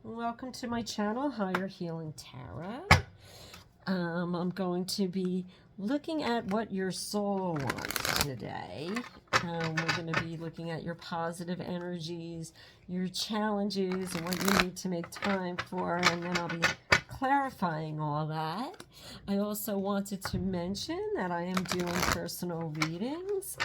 Welcome to my channel, Higher Healing Tarot. I'm going to be looking at what your soul wants today. We're going to be looking at your positive energies, your challenges, and what you need to make time for, and then I'll be clarifying all that. I also wanted to mention that I am doing personal readings.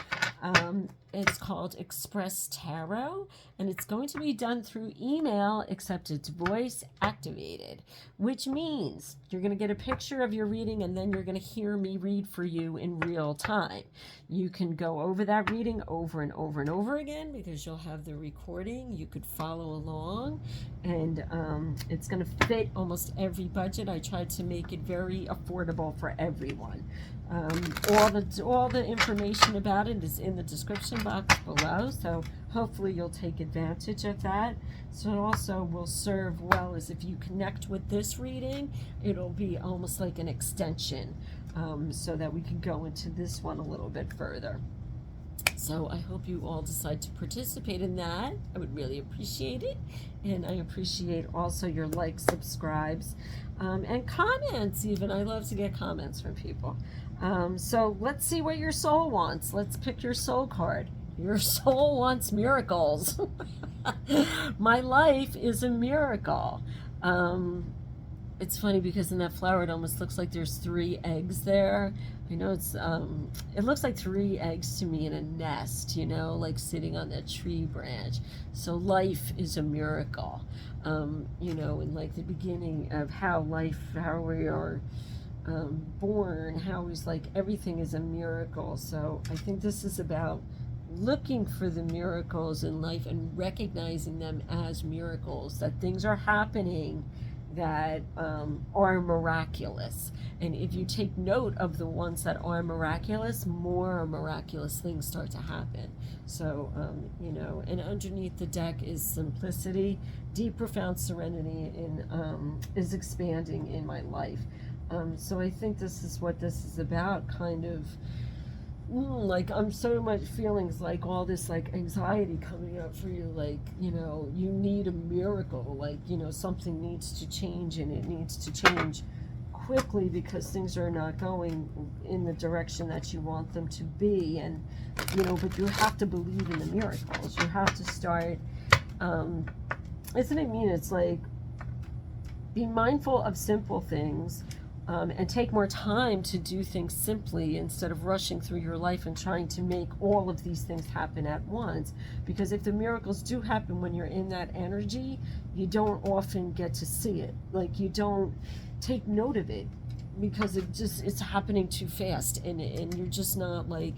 It's called Express Tarot, and it's going to be done through email, except it's voice activated, which means you're going to get a picture of your reading and then you're going to hear me read for you in real time. You can go over that reading over and over and over again because you'll have the recording. You could follow along, and it's going to fit almost every budget. I tried to make it very affordable for everyone. All the information about it is in the description box below, so hopefully you'll take advantage of that. So it also will serve well as if you connect with this reading, it'll be almost like an extension, so that we can go into this one a little bit further. So I hope you all decide to participate in that. I would really appreciate it. And I appreciate also your likes, subscribes, and comments even. I love to get comments from people. So let's see what your soul wants. Let's pick your soul card. Your soul wants miracles. My life is a miracle. It's funny because in that flower it almost looks like there's 3 eggs there. I know it looks like 3 eggs to me in a nest, you know, like sitting on that tree branch. So life is a miracle. You know, in like the beginning of how we are born, how it's like everything is a miracle. So I think this is about looking for the miracles in life and recognizing them as miracles, that things are happening that are miraculous. And if you take note of the ones that are miraculous, more miraculous things start to happen. So, you know, and underneath the deck is simplicity, deep, profound serenity is expanding in my life. So I think this is what this is about, kind of. Like I'm so much feelings like all this like anxiety coming up for you, like, you know, you need a miracle, like, you know, something needs to change, and it needs to change quickly because things are not going in the direction that you want them to be. And, you know, but you have to believe in the miracles. You have to start, isn't it mean? It's like, be mindful of simple things. And take more time to do things simply instead of rushing through your life and trying to make all of these things happen at once. Because if the miracles do happen when you're in that energy, you don't often get to see it. Like, you don't take note of it because it's happening too fast, and you're just not like,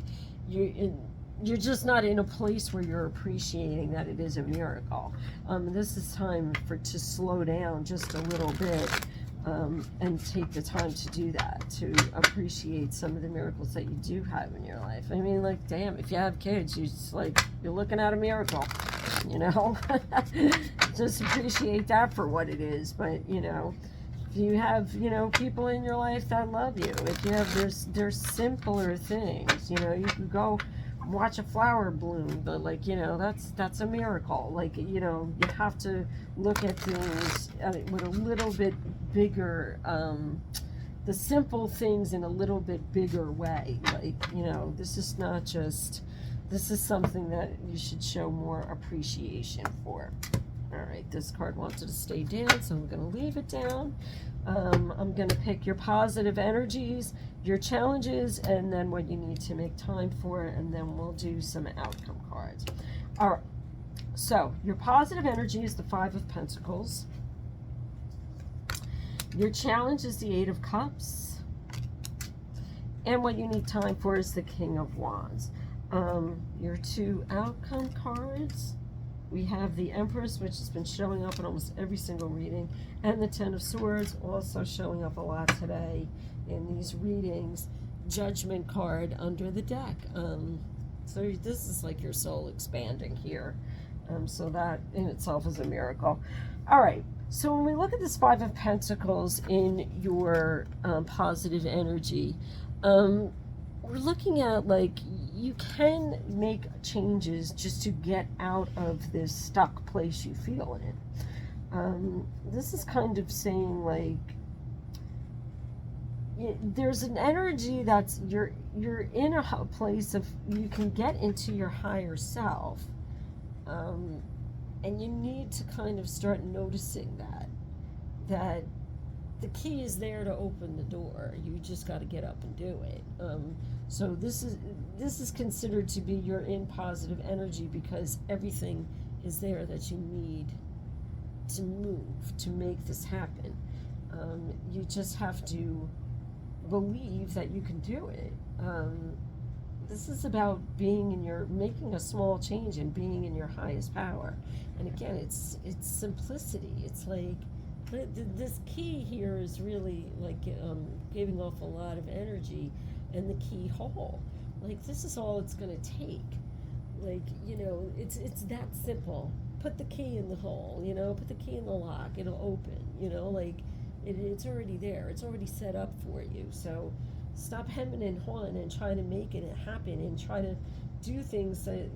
you're just not in a place where you're appreciating that it is a miracle. This is time to slow down just a little bit. And take the time to do that, to appreciate some of the miracles that you do have in your life. I mean, like, damn, if you have kids, you're looking at a miracle, you know? Just appreciate that for what it is. But, you know, if you have, you know, people in your life that love you, if you have, there's simpler things, you know, you can go watch a flower bloom, but, like, you know, that's a miracle. Like, you know, you have to look at things with a little bit bigger, the simple things in a little bit bigger way. Like, you know, this is something that you should show more appreciation for. All right, this card wanted to stay down, so I'm going to leave it down. I'm going to pick your positive energies, your challenges, and then what you need to make time for, and then we'll do some outcome cards. All right, so your positive energy is the 5 of Pentacles. Your challenge is the 8 of Cups. And what you need time for is the King of Wands. Your 2 outcome cards. We have the Empress, which has been showing up in almost every single reading, and the 10 of Swords, also showing up a lot today in these readings. Judgment card under the deck. So this is like your soul expanding here. So that in itself is a miracle. All right. So when we look at this 5 of Pentacles in your positive energy, we're looking at, like, you can make changes just to get out of this stuck place you feel in. This is kind of saying like there's an energy that's you're in a place of you can get into your higher self, um, and you need to kind of start noticing that the key is there to open the door. You just got to get up and do it. So this is considered to be you're in positive energy because everything is there that you need to move to make this happen. You just have to believe that you can do it. This is about making a small change and being in your highest power. And again, it's simplicity. It's like this key here is really like giving off a lot of energy, and the key hole. Like this is all it's going to take. Like it's that simple. Put the key in the hole. Put the key in the lock. It'll open. Like it's already there. It's already set up for you. So stop hemming and hawing and try to make it happen and try to do things that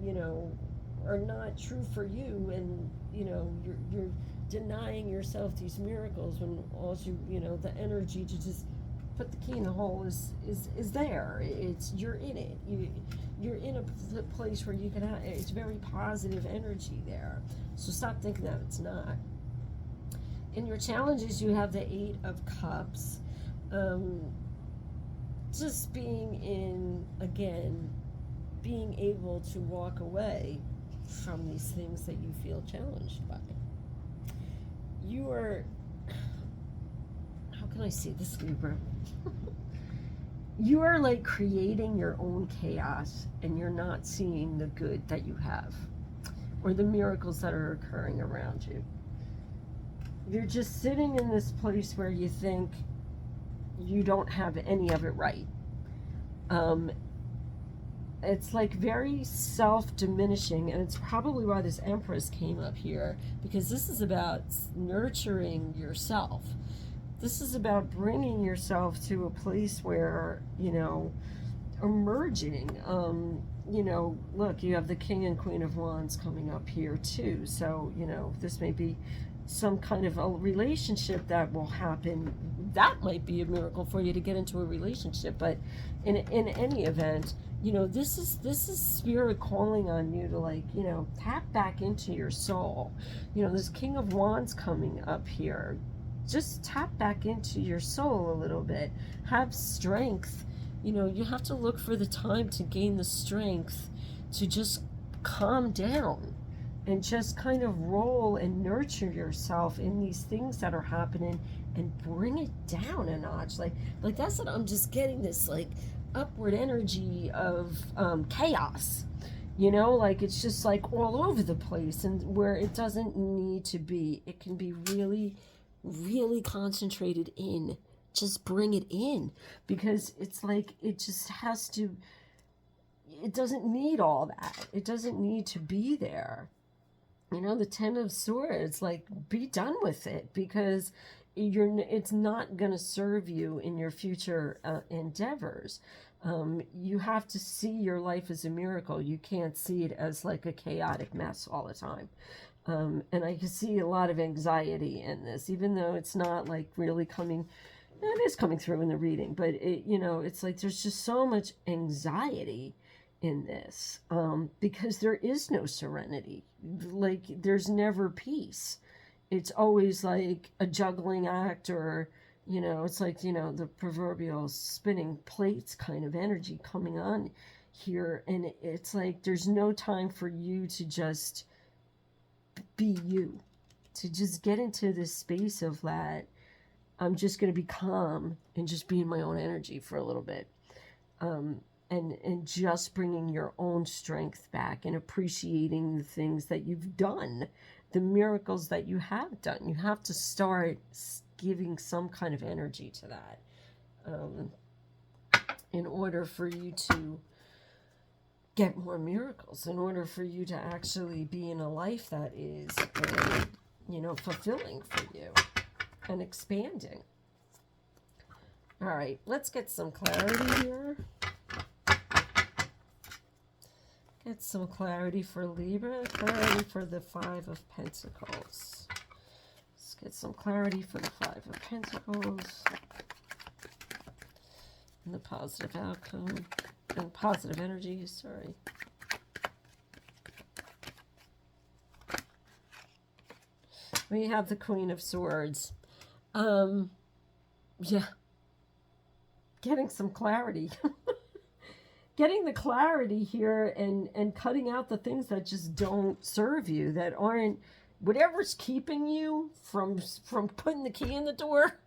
are not true for you, and you're denying yourself these miracles when all the energy to just put the key in the hole is there. You're in it. You're in a place where you can have, it's very positive energy there. So stop thinking that it's not. In your challenges, you have the 8 of Cups. Just being able to walk away from these things that you feel challenged by. You are, how can I say this, Libra? You are like creating your own chaos, and you're not seeing the good that you have or the miracles that are occurring around you. You're just sitting in this place where you think you don't have any of it right. It's like very self-diminishing, and it's probably why this Empress came up here, because this is about nurturing yourself. This is about bringing yourself to a place where, emerging. Look, you have the King and Queen of Wands coming up here too. So, this may be some kind of a relationship that will happen. That might be a miracle for you to get into a relationship. But in any event, this is Spirit calling on you to tap back into your soul. This King of Wands coming up here. Just tap back into your soul a little bit. Have strength. You have to look for the time to gain the strength to just calm down and just kind of roll and nurture yourself in these things that are happening and bring it down a notch. Like that's what I'm just getting, this upward energy of chaos. It's just all over the place, and where it doesn't need to be. It can be really, really concentrated in. Just bring it in, because it's it just has to, it doesn't need all that. It doesn't need to be there. The 10 of Swords, be done with it, because it's not going to serve you in your future endeavors. You have to see your life as a miracle. You can't see it as a chaotic mess all the time. And I can see a lot of anxiety in this, even though it's not really coming. It is coming through in the reading, but it's there's just so much anxiety in this, because there is no serenity. There's never peace. It's always a juggling act, or it's the proverbial spinning plates kind of energy coming on here, and it's there's no time for you to just be you, to just get into this space of that I'm just going to be calm and just be in my own energy for a little bit. And just bringing your own strength back and appreciating the things that you've done, the miracles that you have done. You have to start giving some kind of energy to that, in order for you to get more miracles, in order for you to actually be in a life that is, fulfilling for you and expanding. All right, let's get some clarity here. Get some clarity for Libra, clarity for the 5 of Pentacles. get some clarity for the Five of Pentacles and the positive outcome and positive energy, sorry. We have the Queen of Swords. Yeah. Getting some clarity. Getting the clarity here and cutting out the things that just don't serve you, that aren't, whatever's keeping you from putting the key in the door,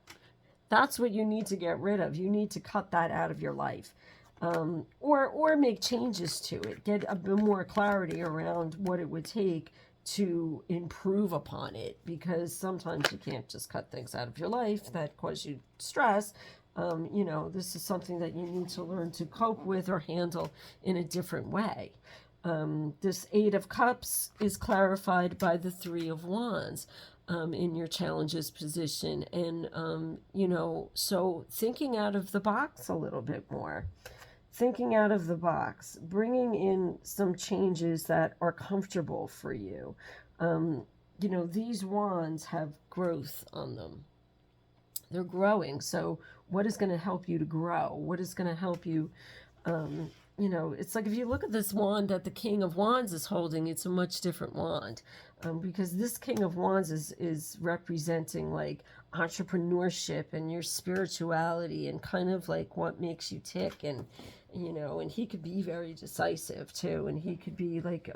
that's what you need to get rid of. You need to cut that out of your life. Or make changes to it. Get a bit more clarity around what it would take to improve upon it, because sometimes you can't just cut things out of your life that cause you stress. You know, this is something that you need to learn to cope with or handle in a different way. This Eight of Cups is clarified by the Three of Wands in your challenges position. And, you know, so thinking out of the box a little bit more. Thinking out of the box, bringing in some changes that are comfortable for you. You know, these wands have growth on them. They're growing. So what is going to help you to grow? What is going to help you, you know, it's like if you look at this wand that the King of Wands is holding, it's a much different wand. Because this King of Wands is representing like entrepreneurship and your spirituality and kind of like what makes you tick, and you know, and he could be very decisive too, and he could be like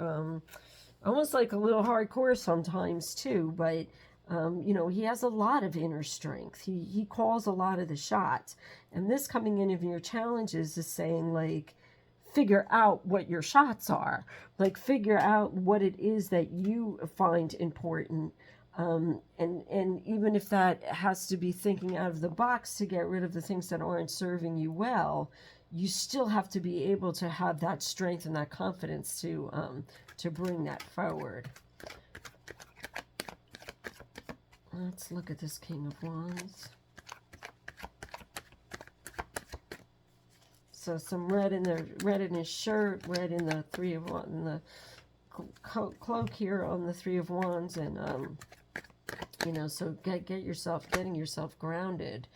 almost like a little hardcore sometimes too, but you know, he has a lot of inner strength. He calls a lot of the shots, and this coming in of your challenges is saying like, figure out what your shots are, like figure out what it is that you find important. And even if that has to be thinking out of the box to get rid of the things that aren't serving you well, you still have to be able to have that strength and that confidence to bring that forward. Let's look at this King of Wands. So some red in his shirt, red in the Three of Wands, in the cloak here on the Three of Wands, and you know, so getting yourself grounded.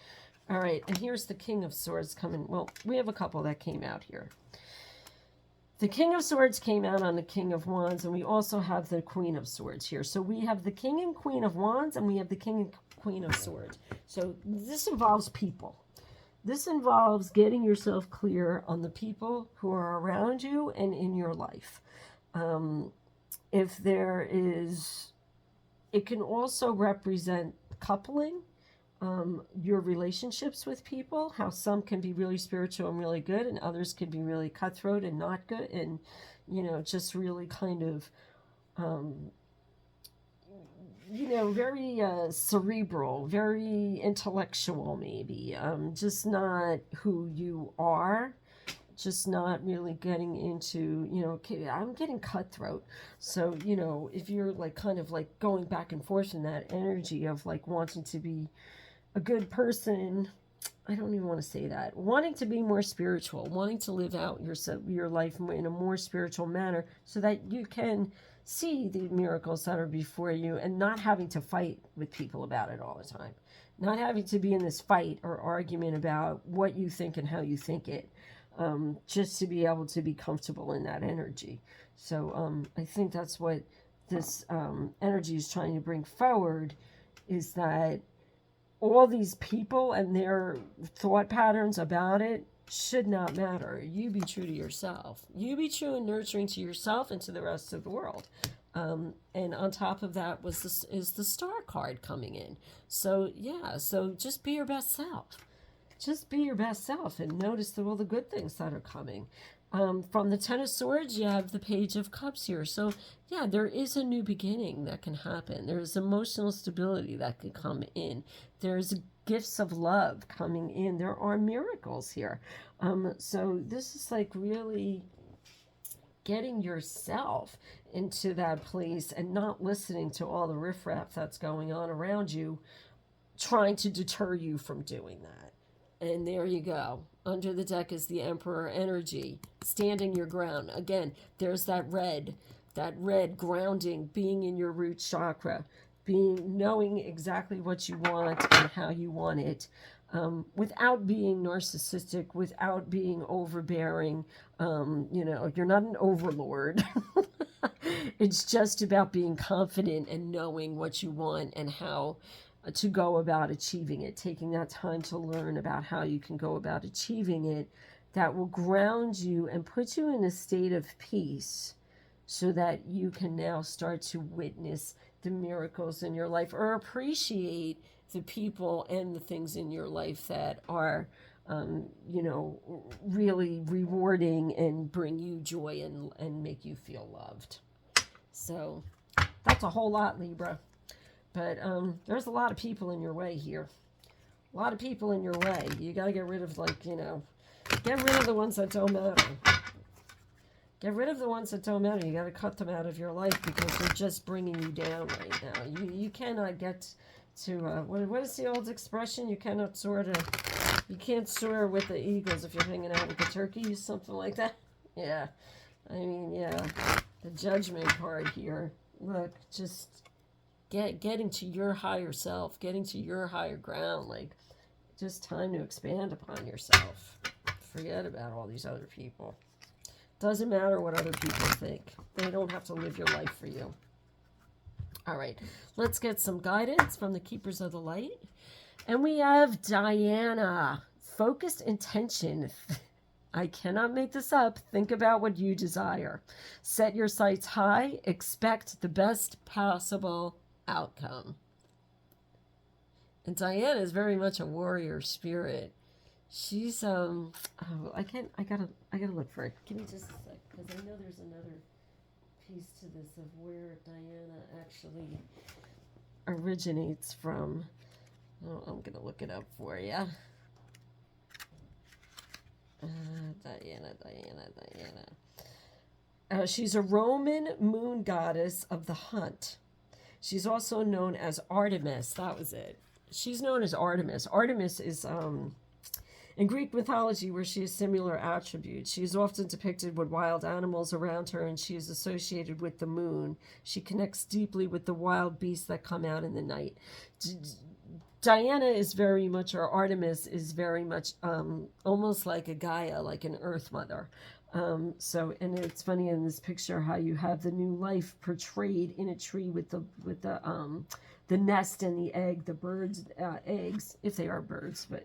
All right, and here's the King of Swords coming. Well, we have a couple that came out here. The King of Swords came out on the King of Wands, and we also have the Queen of Swords here. So we have the King and Queen of Wands, and we have the King and Queen of Swords. So this involves people. This involves getting yourself clear on the people who are around you and in your life. If there is, it can also represent coupling, your relationships with people, how some can be really spiritual and really good, and others can be really cutthroat and not good, and, you know, just really kind of, you know, very cerebral, very intellectual maybe, just not who you are, just not really getting into, you know, okay, I'm getting cutthroat. So, you know, if you're like kind of like going back and forth in that energy of like wanting to be a good person, I don't even want to say that, wanting to be more spiritual, wanting to live out your life in a more spiritual manner so that you can see the miracles that are before you, and not having to fight with people about it all the time, not having to be in this fight or argument about what you think and how you think it, just to be able to be comfortable in that energy. So I think that's what this energy is trying to bring forward, is that all these people and their thought patterns about it should not matter. You be true to yourself. You be true and nurturing to yourself and to the rest of the world. And on top of that is the Star card coming in. So yeah, so just be your best self. Just be your best self and notice all the good things that are coming. From the Ten of Swords, you have the Page of Cups here. So yeah, there is a new beginning that can happen. There's emotional stability that can come in. There's gifts of love coming in. There are miracles here. So this is like really getting yourself into that place and not listening to all the riffraff that's going on around you, trying to deter you from doing that. And there you go. Under the deck is the Emperor energy, standing your ground. Again, there's that red grounding, being in your root chakra, knowing exactly what you want and how you want it, without being narcissistic, without being overbearing. You're not an overlord. It's just about being confident and knowing what you want and how to go about achieving it, taking that time to learn about how you can go about achieving it. That will ground you and put you in a state of peace so that you can now start to witness the miracles in your life or appreciate the people and the things in your life that are, really rewarding and bring you joy and make you feel loved. So that's a whole lot, Libra. But there's a lot of people in your way here. A lot of people in your way. You got to get rid of, get rid of the ones that don't matter. Get rid of the ones that don't matter. You got to cut them out of your life because they're just bringing you down right now. You cannot get to, what is the old expression? You can't soar with the eagles if you're hanging out with the turkeys, something like that. Yeah. I mean, yeah. The judgment card here. Look, just getting to your higher self, getting to your higher ground, just time to expand upon yourself. Forget about all these other people. Doesn't matter what other people think. They don't have to live your life for you. All right, let's get some guidance from the Keepers of the Light. And we have Diana. Focused intention. I cannot make this up. Think about what you desire. Set your sights high. Expect the best possible outcome. And Diana is very much a warrior spirit. She's I gotta look for it. Give me just a sec, because I know there's another piece to this of where Diana actually originates from. Oh, I'm gonna look it up for you. Diana. She's a Roman moon goddess of the hunt. She's also known as Artemis. That was it. She's known as Artemis. Artemis is in Greek mythology, where she has similar attributes. She is often depicted with wild animals around her, and she is associated with the moon. She connects deeply with the wild beasts that come out in the night. Diana is very much, or Artemis is very much almost like a Gaia, like an Earth Mother. And it's funny in this picture how you have the new life portrayed in a tree with the nest and the egg, the birds' eggs, if they are birds, but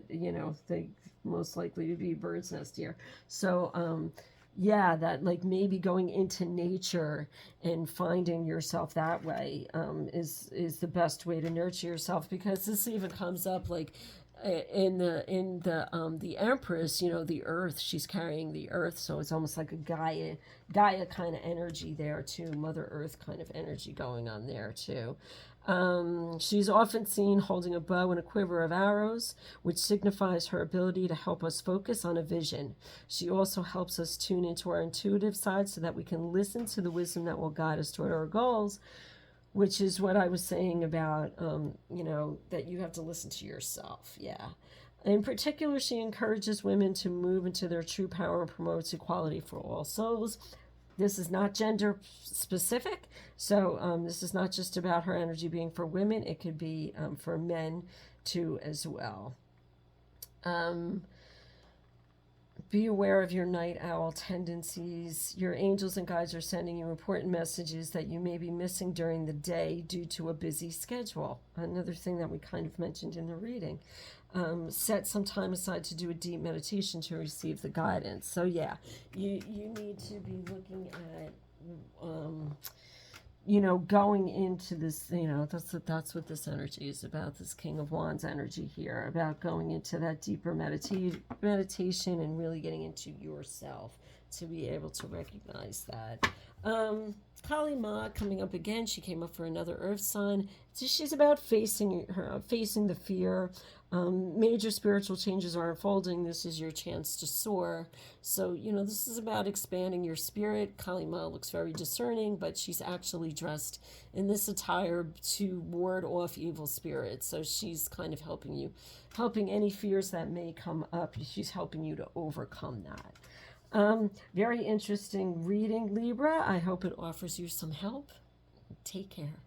they most likely to be bird's nest here. So that maybe going into nature and finding yourself that way is the best way to nurture yourself, because this even comes up in the Empress, the earth, she's carrying the earth, so it's almost like a Gaia kind of energy there too, Mother Earth kind of energy going on there too. She's often seen holding a bow and a quiver of arrows, which signifies her ability to help us focus on a vision. She also helps us tune into our intuitive side so that we can listen to the wisdom that will guide us toward our goals, which is what I was saying about, that you have to listen to yourself. Yeah. In particular, she encourages women to move into their true power and promotes equality for all souls. This is not gender specific, so this is not just about her energy being for women. It could be for men too as well. Be aware of your night owl tendencies. Your angels and guides are sending you important messages that you may be missing during the day due to a busy schedule. Another thing that we kind of mentioned in the reading. Set some time aside to do a deep meditation to receive the guidance. So yeah, you need to be looking at, going into this, that's what this energy is about, this King of Wands energy here, about going into that deeper meditation and really getting into yourself to be able to recognize that. Kali Ma coming up again. She came up for another earth sign. So she's about facing the fear. Major spiritual changes are unfolding. This is your chance to soar. So, this is about expanding your spirit. Kali Ma looks very discerning, but she's actually dressed in this attire to ward off evil spirits. So she's kind of helping any fears that may come up. She's helping you to overcome that. Very interesting reading, Libra. I hope it offers you some help. Take care.